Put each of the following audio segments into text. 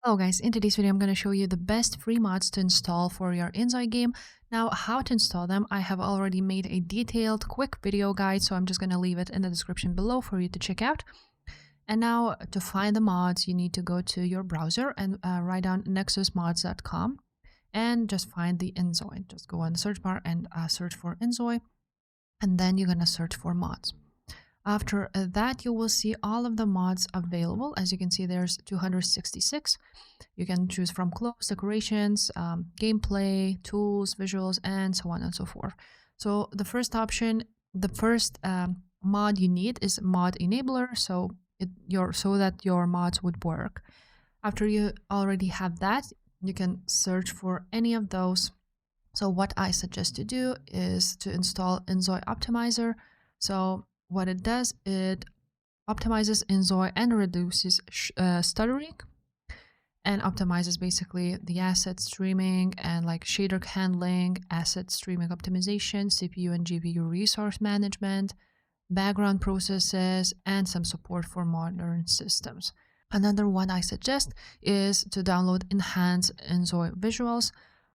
Hello guys, in today's video I'm going to show you the best free mods to install for your InZOI game. Now, how to install them, I have already made a detailed quick video guide, so I'm just going to leave it in the description below for you to check out. And now to find the mods, you need to go to your browser and write down nexusmods.com and just find the InZOI. Just go on the search bar and search for InZOI, and then you're going to search for mods. After that, you will see all of the mods available. As you can see, there's 266. You can choose from clothes, decorations, gameplay, tools, visuals, and so on and so forth. So the first option, the first mod you need is mod enabler, so that your mods would work. After you already have that, you can search for any of those. So what I suggest to do is to install InZOI Optimizer. So what it does, it optimizes InZOI and reduces stuttering, and optimizes basically the asset streaming and like shader handling, asset streaming optimization, CPU and GPU resource management, background processes, and some support for modern systems. Another one I suggest is to download enhanced InZOI visuals.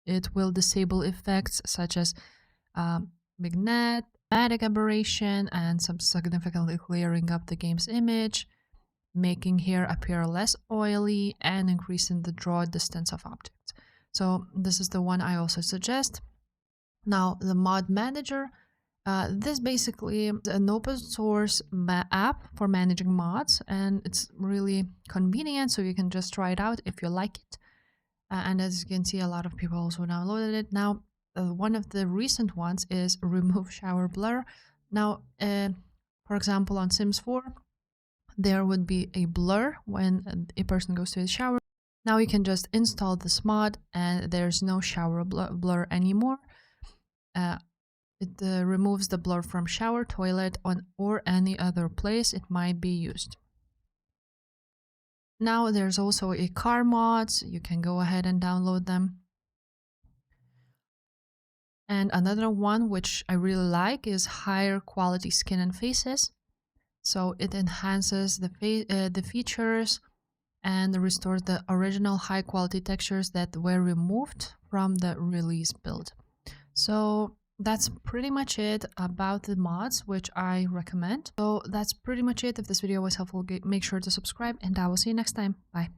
It will disable effects such as vignette, static aberration, and some significantly clearing up the game's image, making hair appear less oily and increasing the draw distance of objects. So this is the one I also suggest. Now, the mod manager, this basically is an open source app for managing mods, and it's really convenient, so you can just try it out if you like it. And as you can see, a lot of people also downloaded it. Now, one of the recent ones is remove shower blur. Now, for example, on Sims 4, there would be a blur when a person goes to the shower. Now you can just install this mod and there's no shower blur anymore. It removes the blur from shower, toilet, or any other place it might be used. Now there's also a car mods. You can go ahead and download them. And another one which I really like is higher quality skin and faces. So it enhances the features and restores the original high quality textures that were removed from the release build. So that's pretty much it about the mods which I recommend. So that's pretty much it. If this video was helpful, make sure to subscribe, and I will see you next time. Bye.